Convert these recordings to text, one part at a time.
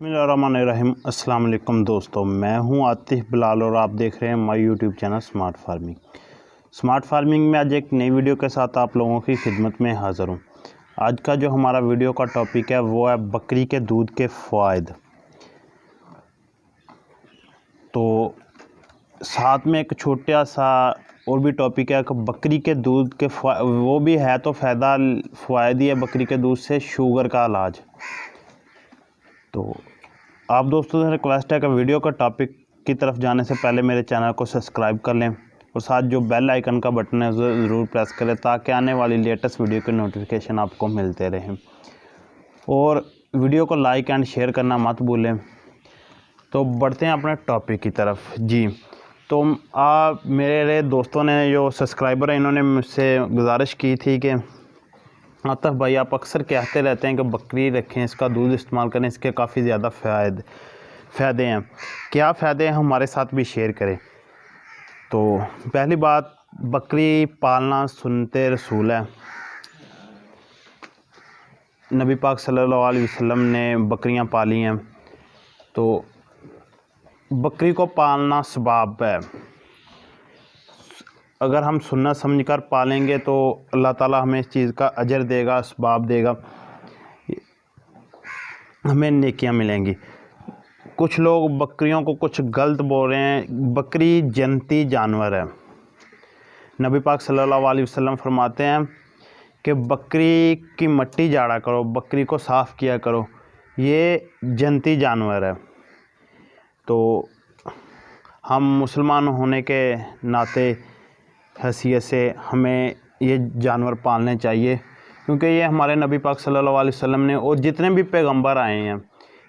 बिस्मिल्लाहिर्रहमानिर्रहीम। अस्सलाम वालेकुम दोस्तों, मैं हूं आतिफ बिलाल और आप देख रहे हैं my YouTube channel smart farming. Smart farming में आज एक नई वीडियो के साथ आप लोगों की खिदमत में हाज़िर हूं। आज का जो हमारा वीडियो का टॉपिक है वो है बकरी के दूध के फ़ायदे। तो साथ में एक छोटा सा और भी टॉपिक है कि बकरी के दूध के वो भी है तो फ़ायदा है बकरी के दूध से शुगर का इलाज। तो आप दोस्तों से रिक्वेस्ट है कि वीडियो का टॉपिक की तरफ जाने से पहले मेरे चैनल को सब्सक्राइब कर लें और साथ जो बेल आइकन का बटन है ज़रूर प्रेस करें ताकि आने वाली लेटेस्ट वीडियो के नोटिफिकेशन आपको मिलते रहें। और वीडियो को लाइक एंड शेयर करना मत भूलें। तो बढ़ते हैं अपने टॉपिक की तरफ। जी, तो आप मेरे दोस्तों ने जो सब्सक्राइबर हैं इन्होंने मुझसे गुजारिश की थी कि आतिफ भाई आप अक्सर कहते रहते हैं कि बकरी रखें, इसका दूध इस्तेमाल करें, इसके काफ़ी ज़्यादा फ़ायदे हैं। क्या फ़ायदे हैं हमारे साथ भी शेयर करें। तो पहली बात, बकरी पालना सुन्नते रसूल है। नबी पाक सल्लल्लाहु अलैहि वसल्लम ने बकरियां पाली हैं, तो बकरी को पालना सवाब है। अगर हम सुन्नत समझकर पालेंगे तो अल्लाह ताला हमें इस चीज़ का अजर देगा, सवाब देगा, हमें नेकियां मिलेंगी। कुछ लोग बकरियों को कुछ गलत बोल रहे हैं। बकरी जन्नती जानवर है। नबी पाक सल्लल्लाहु अलैहि वसल्लम फरमाते हैं कि बकरी की मट्टी झाड़ा करो, बकरी को साफ़ किया करो, ये जन्नती जानवर है। तो हम मुसलमान होने के नाते हैसियत से हमें ये जानवर पालने चाहिए, क्योंकि ये हमारे नबी पाक सल्लल्लाहु अलैहि वसल्लम ने और जितने भी पैगंबर आए हैं,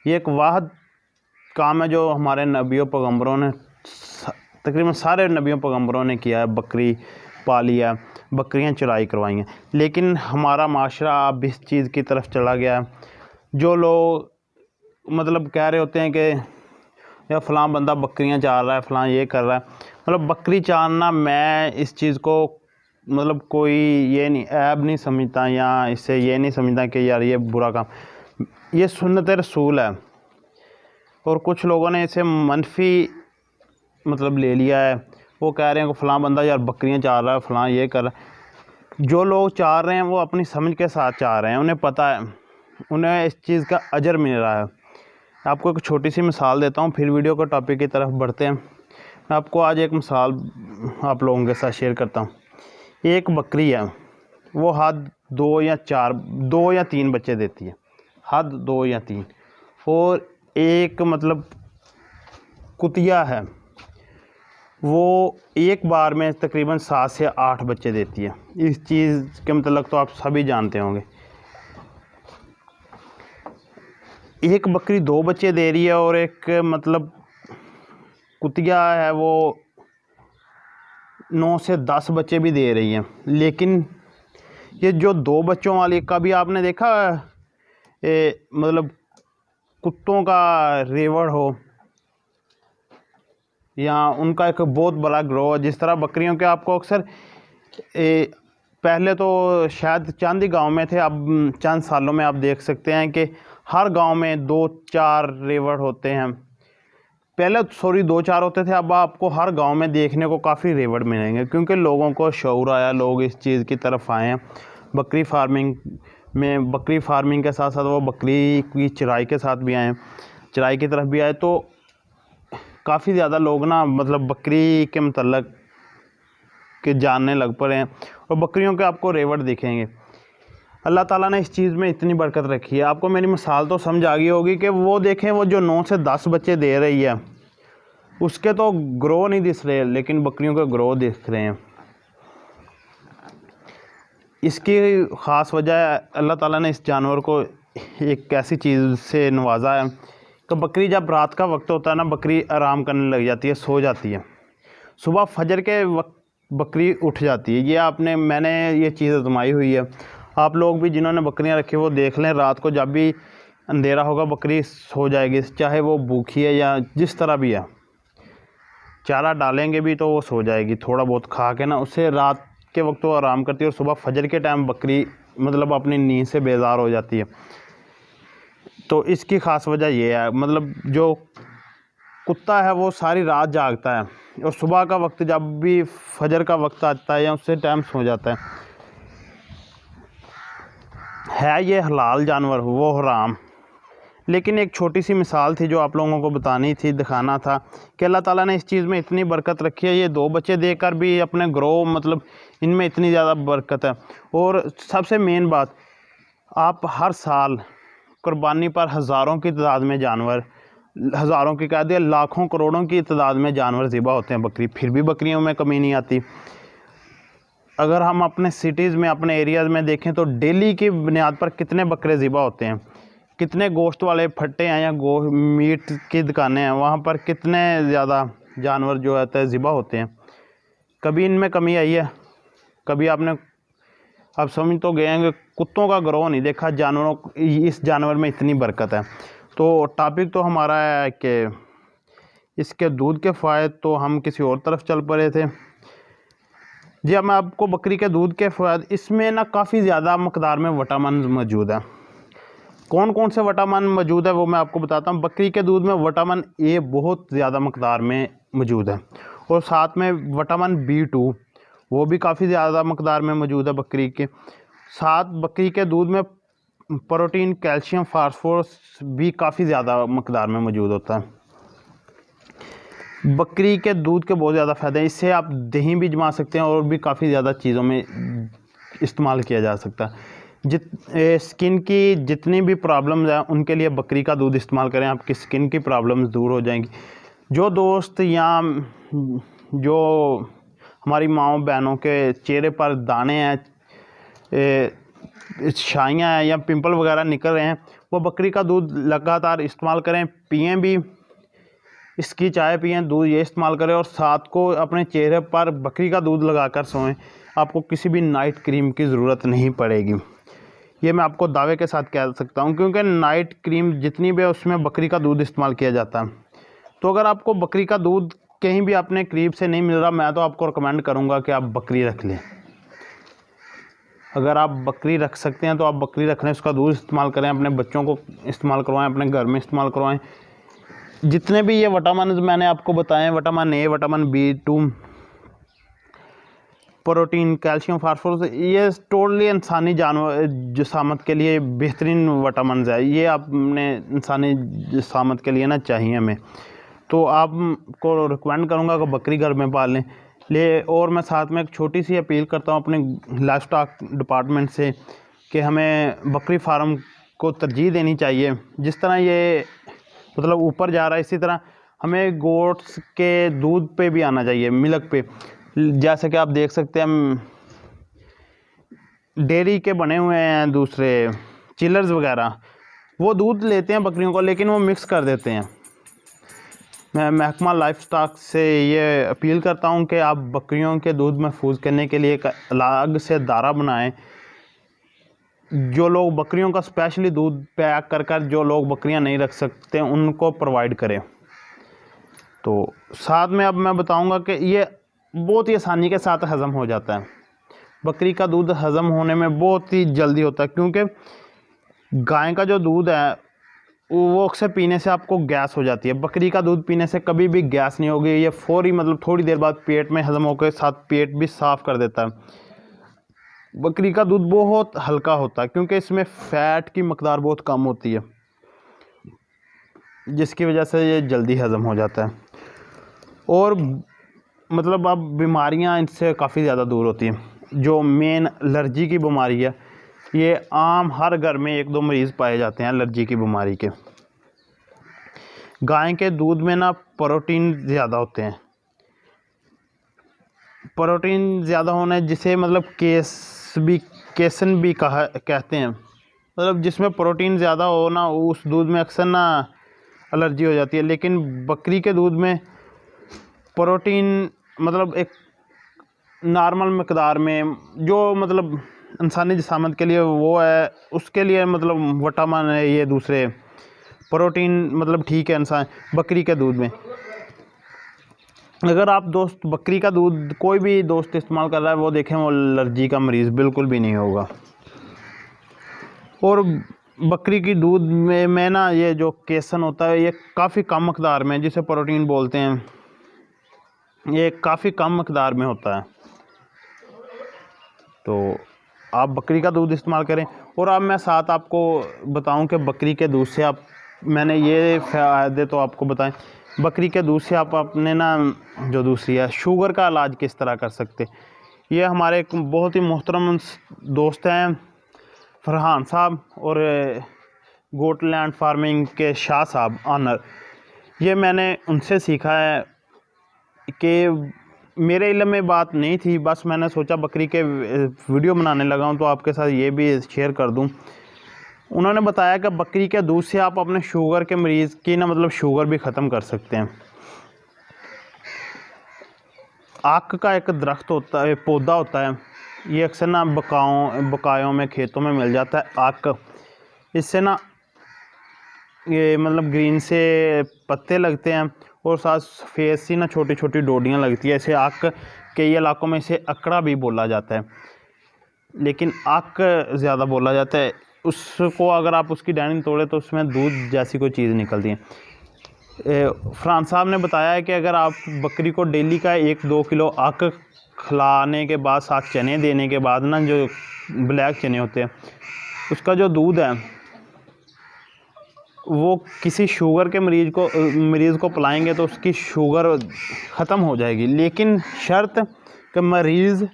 ये एक वाहिद काम है जो हमारे नबियों पैगंबरों ने, तकरीबन सारे नबियों पैगंबरों ने किया है। बकरी पाली है, बकरियां चराई करवाई हैं। लेकिन हमारा माशरा अब इस चीज़ की तरफ चला गया है। जो लोग मतलब कह रहे होते हैं कि या फ़लाँ बंदा बकरियां चार रहा है, फ़लाँ ये कर रहा है। मतलब बकरी चारना, मैं इस चीज़ को मतलब कोई ये नहीं ऐब नहीं समझता या इससे ये नहीं समझता कि यार ये बुरा काम, ये सुन्नत रसूल है। और कुछ लोगों ने इसे मनफी मतलब ले लिया है। वो कह रहे हैं कि फ़लाँ बंदा यार बकरियां चार रहा है, फ़लाँ ये कर रहा है। जो लोग चार रहे हैं वो अपनी समझ के साथ चार रहे हैं, उन्हें पता है, उन्हें इस चीज़ का अजर मिल रहा है। आपको एक छोटी सी मिसाल देता हूँ, फिर वीडियो के टॉपिक की तरफ बढ़ते हैं। मैं आपको आज एक मिसाल आप लोगों के साथ शेयर करता हूँ। एक बकरी है, वो हद 2 या 3 बच्चे देती है, हद 2 या 3। और एक मतलब कुतिया है, वो एक बार में तकरीबन 7 से 8 बच्चे देती है। इस चीज़ के मतलब तो आप सभी जानते होंगे। एक बकरी 2 बच्चे दे रही है और एक मतलब कुतिया है वो 9 से 10 बच्चे भी दे रही है। लेकिन ये जो 2 बच्चों वाली, कभी आपने देखा मतलब कुत्तों का रेवड़ हो या उनका एक बहुत बड़ा ग्रोह, जिस तरह बकरियों के आपको अक्सर पहले तो शायद चंद ही गाँव में थे, अब चंद सालों में आप देख सकते हैं कि हर गांव में 2-4 रेवड़ होते हैं। पहले 2-4 होते थे, अब आपको हर गांव में देखने को काफ़ी रेवड़ मिलेंगे, क्योंकि लोगों को शऊर आया, लोग इस चीज़ की तरफ आए हैं। बकरी फार्मिंग के साथ साथ वो बकरी की चराई के साथ भी आए, चराई की तरफ भी आए। तो काफ़ी ज़्यादा लोग ना मतलब बकरी के मतलब के जानने लग पड़े हैं और बकरियों के आपको रेवड़ दिखेंगे। अल्लाह ताला ने इस चीज़ में इतनी बरकत रखी है। आपको मेरी मिसाल तो समझ आ गई होगी कि वो देखें, वो जो 9 से 10 बच्चे दे रही है उसके तो ग्रो नहीं दिख रहे, लेकिन बकरियों के ग्रो दिख रहे हैं। इसकी ख़ास वजह अल्लाह ताला ने इस जानवर को एक ऐसी चीज़ से नवाजा है कि बकरी जब रात का वक्त होता है ना, बकरी आराम करने लग जाती है, सो जाती है। सुबह फजर के वक्त बकरी उठ जाती है। ये मैंने ये चीज़ आजमाई हुई है। आप लोग भी जिन्होंने बकरियां रखी वो देख लें, रात को जब भी अंधेरा होगा बकरी सो जाएगी, चाहे वो भूखी है या जिस तरह भी है। चारा डालेंगे भी तो वो सो जाएगी, थोड़ा बहुत खा के ना, उससे रात के वक्त वो आराम करती है और सुबह फजर के टाइम बकरी मतलब अपनी नींद से बेजार हो जाती है। तो इसकी ख़ास वजह ये है, मतलब जो कुत्ता है वो सारी रात जागता है और सुबह का वक्त जब भी फजर का वक्त आता है या उससे टाइम सो जाता है ये हलाल जानवर, वो हराम। लेकिन एक छोटी सी मिसाल थी जो आप लोगों को बतानी थी, दिखाना था कि अल्लाह ताला ने इस चीज़ में इतनी बरकत रखी है। ये 2 बच्चे देकर भी अपने ग्रो, मतलब इनमें इतनी ज़्यादा बरकत है। और सबसे मेन बात, आप हर साल कुर्बानी पर हज़ारों की तादाद में जानवर, हज़ारों की कह दिया लाखों करोड़ों की तादाद में जानवर ज़िबा होते हैं बकरी, फिर भी बकरियों में कमी नहीं आती। अगर हम अपने सिटीज़ में, अपने एरियाज़ में देखें तो डेली की बुनियाद पर कितने बकरे ज़िबा होते हैं, कितने गोश्त वाले फट्टे हैं या मीट की दुकानें हैं, वहाँ पर कितने ज़्यादा जानवर जो है ज़िबा होते हैं। कभी इनमें कमी आई है? कभी आपने, आप समझ तो गए हैं कि कुत्तों का ग्रोह नहीं देखा, जानवरों, इस जानवर में इतनी बरकत है। तो टॉपिक तो हमारा है कि इसके दूध के फ़ायदे, तो हम किसी और तरफ चल पड़े थे। जी, अब मैं आपको बकरी के दूध के फ़ायदे, इसमें ना काफ़ी ज़्यादा मकदार में विटामिन मौजूद है। कौन कौन से विटामिन मौजूद है वो मैं आपको बताता हूँ। बकरी के दूध में विटामिन ए बहुत ज़्यादा मकदार में मौजूद है और साथ में विटामिन B2 वो भी काफ़ी ज़्यादा मकदार में मौजूद है बकरी के साथ। बकरी के दूध में प्रोटीन, कैल्शियम, फास्फोरस भी काफ़ी ज़्यादा मकदार में मौजूद होता है। बकरी के दूध के बहुत ज़्यादा फ़ायदे हैं। इससे आप दही भी जमा सकते हैं और भी काफ़ी ज़्यादा चीज़ों में इस्तेमाल किया जा सकता है। स्किन की जितनी भी प्रॉब्लम्स हैं उनके लिए बकरी का दूध इस्तेमाल करें, आपकी स्किन की प्रॉब्लम्स दूर हो जाएंगी। जो दोस्त या जो हमारी माँओं बहनों के चेहरे पर दाने हैं, छाइयाँ हैं या पिंपल वगैरह निकल रहे हैं, वो बकरी का दूध लगातार इस्तेमाल करें, पिएँ भी, इसकी चाय पिएँ, दूध ये इस्तेमाल करें और साथ को अपने चेहरे पर बकरी का दूध लगाकर सोएं। आपको किसी भी नाइट क्रीम की ज़रूरत नहीं पड़ेगी, ये मैं आपको दावे के साथ कह सकता हूँ, क्योंकि नाइट क्रीम जितनी भी है उसमें बकरी का दूध इस्तेमाल किया जाता है। तो अगर आपको बकरी का दूध कहीं भी अपने करीब से नहीं मिल रहा, मैं तो आपको रिकमेंड करूँगा कि आप बकरी रख लें। अगर आप बकरी रख सकते हैं तो आप बकरी रख लें, उसका दूध इस्तेमाल करें, अपने बच्चों को इस्तेमाल करवाएं, अपने घर में इस्तेमाल करवाएं। जितने भी ये विटामिन मैंने आपको बताए हैं, vitamin A, vitamin B2, protein, calcium, phosphorus, ये टोटली इंसानी जानवर जिसामत के लिए बेहतरीन विटामिन है। ये आपने इंसानी जिसामत के लिए ना चाहिए हमें। तो आपको रिकमेंड करूँगा कि बकरी घर में पाल लें। और मैं साथ में एक छोटी सी अपील करता हूँ अपने लाइफ स्टॉक डिपार्टमेंट से कि हमें बकरी फार्म को तरजीह देनी चाहिए। जिस तरह ये मतलब ऊपर जा रहा है, इसी तरह हमें गोट्स के दूध पे भी आना चाहिए, मिल्क पे। जैसे कि आप देख सकते हैं डेयरी के बने हुए हैं दूसरे चिलर्स वगैरह, वो दूध लेते हैं बकरियों को, लेकिन वो मिक्स कर देते हैं। मैं महकमा लाइफ स्टॉक से ये अपील करता हूँ कि आप बकरियों के दूध महफूज करने के लिए एक अलग से दायरा बनाएं। जो लोग बकरियों का स्पेशली दूध पैक कर कर जो लोग बकरियां नहीं रख सकते उनको प्रोवाइड करें। तो साथ में अब मैं बताऊंगा कि ये बहुत ही आसानी के साथ हज़म हो जाता है। बकरी का दूध हज़म होने में बहुत ही जल्दी होता है, क्योंकि गाय का जो दूध है वो अक्सर पीने से आपको गैस हो जाती है। बकरी का दूध पीने से कभी भी गैस नहीं होगी। ये फौरी, मतलब थोड़ी देर बाद पेट में हज़म होकर साथ पेट भी साफ़ कर देता है। बकरी का दूध बहुत हल्का होता है, क्योंकि इसमें फ़ैट की मकदार बहुत कम होती है, जिसकी वजह से ये जल्दी हज़म हो जाता है। और मतलब अब बीमारियां इनसे काफ़ी ज़्यादा दूर होती हैं। जो मेन एलर्जी की बीमारी है, ये आम हर घर में 1-2 मरीज़ पाए जाते हैं एलर्जी की बीमारी के। गाय के दूध में ना प्रोटीन ज़्यादा होते हैं। प्रोटीन ज़्यादा होने जिसे मतलब केसन भी कहते हैं, मतलब जिसमें प्रोटीन ज़्यादा हो ना, उस दूध में अक्सर ना एलर्जी हो जाती है। लेकिन बकरी के दूध में प्रोटीन मतलब एक नॉर्मल मकदार में, जो मतलब इंसानी जिसामत के लिए वो है, उसके लिए मतलब विटामिन है, ये दूसरे प्रोटीन मतलब ठीक है इंसान बकरी के दूध में। अगर आप दोस्त बकरी का दूध कोई भी दोस्त इस्तेमाल कर रहा है, वो देखें वो एलर्जी का मरीज़ बिल्कुल भी नहीं होगा। और बकरी की दूध में ना ये जो केसन होता है ये काफ़ी कम मकदार में, जिसे प्रोटीन बोलते हैं, ये काफ़ी कम मकदार में होता है। तो आप बकरी का दूध इस्तेमाल करें। और अब मैं साथ आपको बताऊं कि बकरी के दूध से आप, मैंने ये फ़ायदे तो आपको बताएं, बकरी के दूध से आप अपने ना जो दूसरी है शुगर का इलाज किस तरह कर सकते। ये हमारे एक बहुत ही मोहतरम दोस्त हैं फरहान साहब और गोटलैंड फार्मिंग के शाह साहब ऑनर। ये मैंने उनसे सीखा है कि मेरे इल्म में बात नहीं थी, बस मैंने सोचा बकरी के वीडियो बनाने लगा हूँ तो आपके साथ ये भी शेयर कर दूँ। उन्होंने बताया कि बकरी के दूध से आप अपने शुगर के मरीज़ की ना मतलब शुगर भी ख़त्म कर सकते हैं। आक का एक दरख्त होता है, पौधा होता है, ये अक्सर ना बकायों में खेतों में मिल जाता है आक। इससे ना ये मतलब ग्रीन से पत्ते लगते हैं और साथ सफ़ेद सी ना छोटी छोटी डोडियाँ लगती है। इसे आक कई इलाकों में इसे अकड़ा भी बोला जाता है, लेकिन आक ज़्यादा बोला जाता है। उसको अगर आप उसकी डंडी तोड़े तो उसमें दूध जैसी कोई चीज़ निकलती है। फरहान साहब ने बताया है कि अगर आप बकरी को डेली का 1-2 किलो आक खिलाने के बाद, साथ चने देने के बाद ना, जो ब्लैक चने होते हैं, उसका जो दूध है वो किसी शुगर के मरीज़ को पिलाएंगे तो उसकी शुगर ख़त्म हो जाएगी, लेकिन शर्त कि मरीज़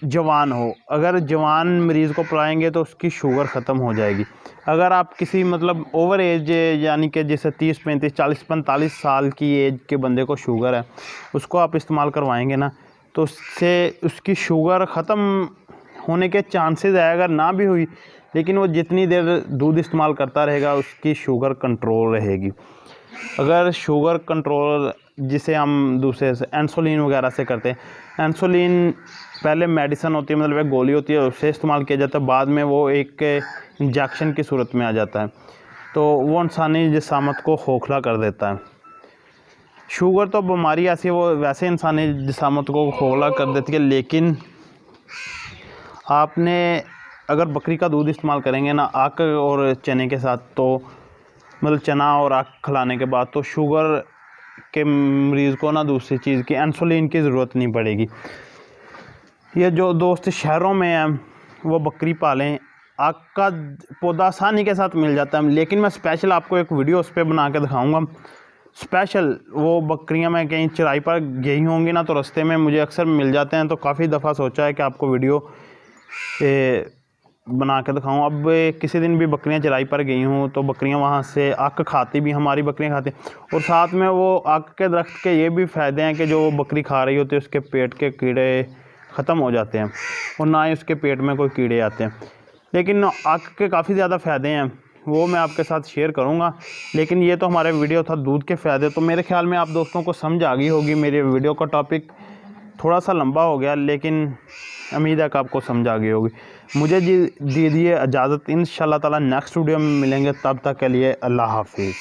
जवान हो। अगर जवान मरीज़ को पिलाएंगे तो उसकी शुगर ख़त्म हो जाएगी। अगर आप किसी मतलब ओवर एज, यानी कि जैसे 30, 35, 40, 45 साल की एज के बंदे को शुगर है, उसको आप इस्तेमाल करवाएंगे ना तो उससे उसकी शुगर ख़त्म होने के चांसेस है। अगर ना भी हुई, लेकिन वो जितनी देर दूध इस्तेमाल करता रहेगा उसकी शुगर कंट्रोल रहेगी। अगर शुगर कंट्रोल, जिसे हम दूसरे से इंसुलिन वगैरह से करते हैं, इंसुलिन पहले मेडिसिन होती है, मतलब एक गोली होती है, उससे इस्तेमाल किया जाता है, बाद में वो एक इंजेक्शन की सूरत में आ जाता है, तो वो इंसानी जिस्मात को खोखला कर देता है। शुगर तो बीमारी ऐसी है, वो वैसे इंसानी जिस्मात को खोखला कर देती है, लेकिन आपने अगर बकरी का दूध इस्तेमाल करेंगे ना आक और चने के साथ, तो मतलब चना और आक खिलाने के बाद, तो शुगर के मरीज़ को ना दूसरी चीज़ की, इंसुलिन की ज़रूरत नहीं पड़ेगी। ये जो दोस्त शहरों में हैं वो बकरी पालें, आक का पौधा आसानी के साथ मिल जाता है, लेकिन मैं स्पेशल आपको एक वीडियो उस पर बना के दिखाऊंगा। स्पेशल वो बकरियां मैं कहीं चराई पर गई होंगी ना तो रास्ते में मुझे अक्सर मिल जाते हैं, तो काफ़ी दफ़ा सोचा है कि आपको वीडियो बना के दिखाऊँ। अब किसी दिन भी बकरियां चराई पर गई हूँ तो बकरियां वहाँ से आक खाती भी, हमारी बकरियां खाती, और साथ में वो आक के दरख्त के ये भी फ़ायदे हैं कि जो बकरी खा रही होती है उसके पेट के कीड़े ख़त्म हो जाते हैं और ना ही उसके पेट में कोई कीड़े आते हैं। लेकिन आक के काफ़ी ज़्यादा फ़ायदे हैं, वो मैं आपके साथ शेयर करूंगा। लेकिन ये तो हमारे वीडियो था दूध के फ़ायदे, तो मेरे ख्याल में आप दोस्तों को समझ आ गई होगी। मेरे वीडियो का टॉपिक थोड़ा सा लंबा हो गया, लेकिन उम्मीद है कि आपको समझ आ गई होगी। मुझे दीजिए इजाज़त, इंशाल्लाह ताला नेक्स्ट वीडियो में मिलेंगे, तब तक के लिए अल्लाह हाफिज़।